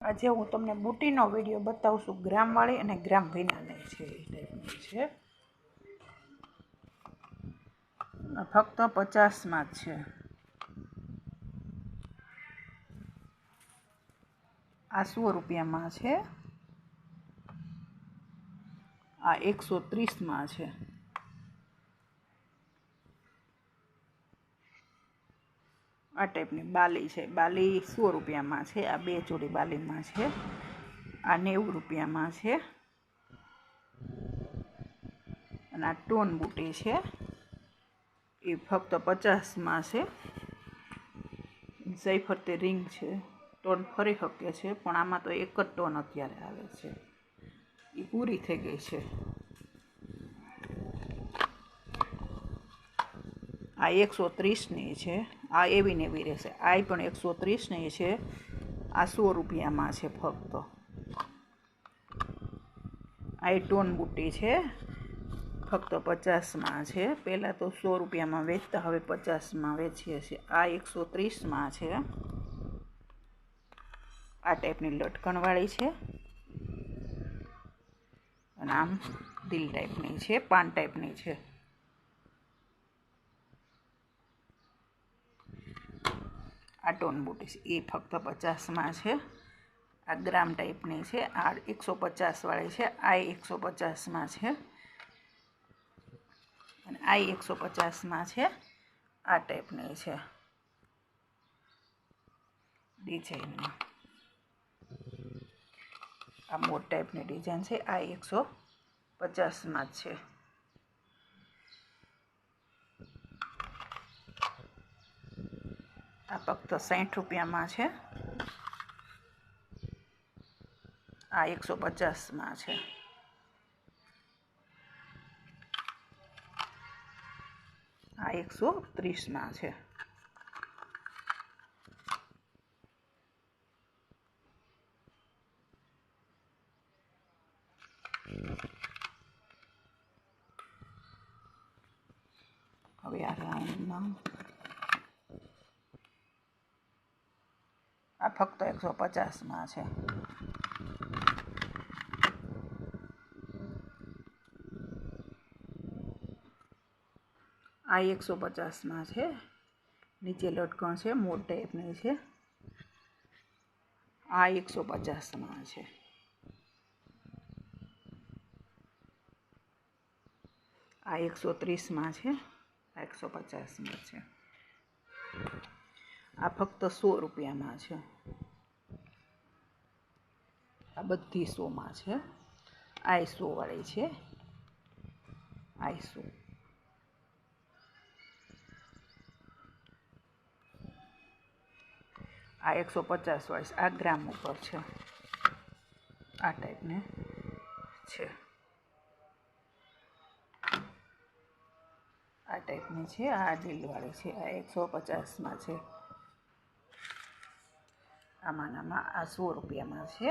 આજે હું તમને બુટીનો વિડીયો બતાવું છું। ગ્રામવાળી અને ગ્રામ વિનાની છે એ ટાઈપની છે। ફક્ત 50માં જ છે। આ 100 રૂપિયામાં છે। આ 130માં છે। આ ટાઈપની બાલી છે। બાલી 100 રૂપિયામાં છે। આ 2 જોડી બાલીમાં છે। આ 90 રૂપિયામાં છે। અને આ ટોન બુટી છે એ ફક્ત 50માં છે। જયફરતી રિંગ છે। ટોન ફરી શકે છે પણ આમાં તો એક જ ટોન અત્યારે આવે છે, એ પૂરી થઈ ગઈ છે। આ 130ની છે। આ એવી ને એવી રહેશે। આ પણ 130ની છે। આ 100 રૂપિયામાં છે ફક્ત। આ ટોન બુટી છે, ફક્ત 50માં છે। પહેલાં તો 100 રૂપિયામાં વેચતા, હવે 50માં વેચીએ છીએ। આ 130માં છે। આ ટાઈપની લટકણવાળી છે અને આમ દિલ ટાઈપની છે, પાન ટાઈપની છે। આ ટોન બુટી છે એ ફક્ત 50માં છે। આ ગ્રામ ટાઈપની છે। આ 150 વાળી છે। આ 150માં છે અને આ 150માં છે। આ ટાઈપની છે ડિઝાઇનમાં। આ મોર ટાઈપની ડિઝાઇન છે। આ 150માં જ છે। આ ફક્ત 60 રૂપિયામાં છે। આ 150માં છે। આ 130માં છે। હવે આ રાઉન્ડમાં આ ફક્ત 150માં છે। આ 150માં છે। નીચે લટકણ છે, મોર ટાઈપની છે। આ 150માં છે। આ 130માં છે। આ 150માં છે। આ ફક્ત 100 રૂપિયામાં છે। આ બધી 100માં છે। આ 100 વાળી છે। આ 100। આ 150 વાળી છે। આ ગ્રામ ઉપર છે। આ ટાઈપને છે। આ ટાઈપની છે। આ દિલવાળી છે। આ 150માં છે। આમાં આ 100 રૂપિયામાં છે।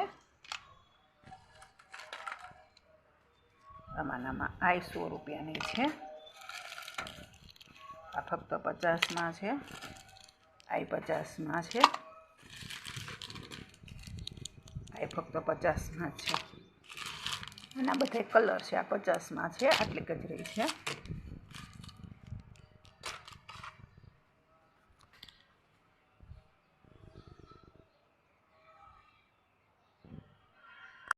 આમાં આ 100 રૂપિયાની છે। આ ફક્ત 50માં છે। આ 50માં છે। આ ફક્ત 50માં જ છે। અને આ બધા કલર છે। આ 50માં છે, આટલી ગજરી છે।